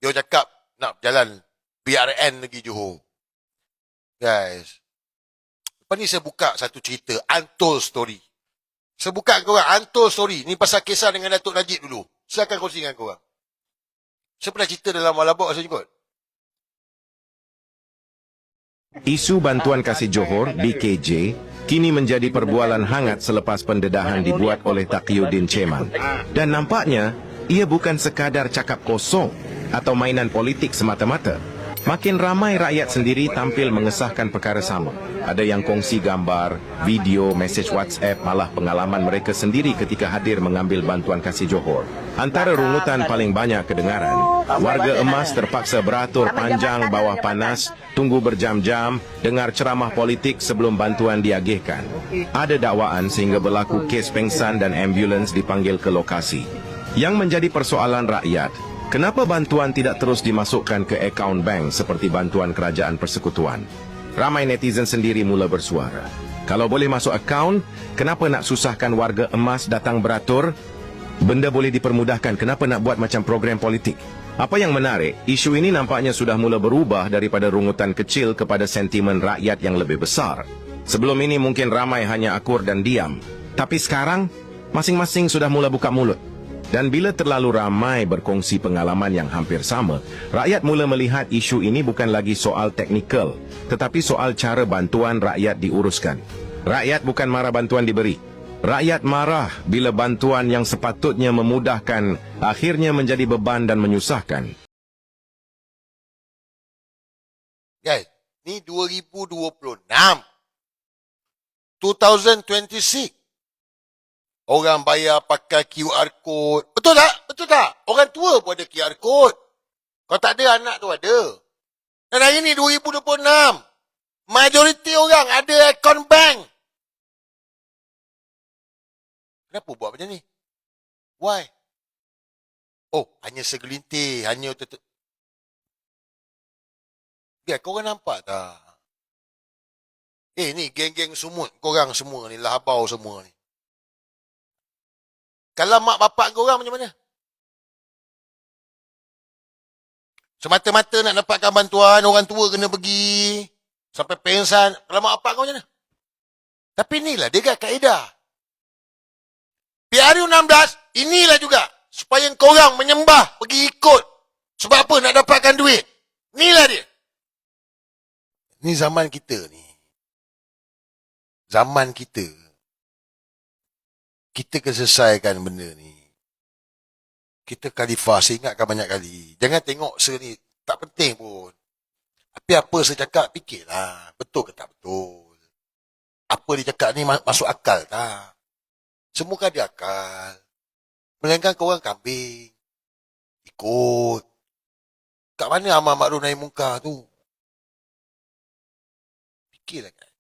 Dia cakap nak jalan PRN lagi Johor. Guys. Lepas ni saya buka satu cerita, untold story. Saya buka korang, untold story. Ni pasal kisah dengan Datuk Najib dulu. Saya akan kongsi dengan korang. Saya pernah cerita dalam Walabok saya juga. Isu bantuan kasih Johor, BKJ, kini menjadi perbualan hangat selepas pendedahan dibuat oleh Taqiyuddin Ceman. Dan nampaknya, ia bukan sekadar cakap kosong atau mainan politik semata-mata. Makin ramai rakyat sendiri tampil mengesahkan perkara sama. Ada yang kongsi gambar, video, mesej WhatsApp, malah pengalaman mereka sendiri ketika hadir mengambil bantuan kasih Johor. Antara rungutan paling banyak kedengaran, warga emas terpaksa beratur panjang bawah panas, tunggu berjam-jam, dengar ceramah politik sebelum bantuan diagihkan. Ada dakwaan sehingga berlaku kes pengsan dan ambulans dipanggil ke lokasi. Yang menjadi persoalan rakyat, kenapa bantuan tidak terus dimasukkan ke akaun bank seperti bantuan kerajaan persekutuan? Ramai netizen sendiri mula bersuara. Kalau boleh masuk akaun, kenapa nak susahkan warga emas datang beratur? Benda boleh dipermudahkan, kenapa nak buat macam program politik? Apa yang menarik, isu ini nampaknya sudah mula berubah daripada rungutan kecil kepada sentimen rakyat yang lebih besar. Sebelum ini mungkin ramai hanya akur dan diam. Tapi sekarang, masing-masing sudah mula buka mulut. Dan bila terlalu ramai berkongsi pengalaman yang hampir sama, rakyat mula melihat isu ini bukan lagi soal teknikal, tetapi soal cara bantuan rakyat diuruskan. Rakyat bukan marah bantuan diberi. Rakyat marah bila bantuan yang sepatutnya memudahkan akhirnya menjadi beban dan menyusahkan. Guys, ni 2026. 2026. Orang bayar pakai QR code. Betul tak? Betul tak? Orang tua pun ada QR code. Kalau tak ada, anak tu ada. Dan hari ni 2026. Majoriti orang ada akaun bank. Kenapa buat macam ni? Why? Oh, hanya segelintir. Hanya biar korang nampak tak? Ni geng-geng sumut. Korang semua ni, lahabau semua ni. Kalau mak bapak korang macam mana? Semata-mata nak dapatkan bantuan, orang tua kena pergi. Sampai pengsan. Kalau mak bapak kau macam mana? Tapi inilah dia kaedah. PRU16, inilah juga. Supaya korang menyembah, pergi ikut. Sebab apa? Nak dapatkan duit. Inilah dia. Ni zaman kita ni. Zaman kita. Kita kena selesaikan benda ni. Kita khalifah, saya ingatkan banyak kali. Jangan tengok ni, tak penting pun. Tapi apa saya cakap, fikirlah. Betul ke tak betul? Apa dia cakap ni masuk akal tak? Semua kan ada akal. Melainkan korang kambing. Ikut. Kat mana amar makruf nahi mungkar tu? Fikirlah kan.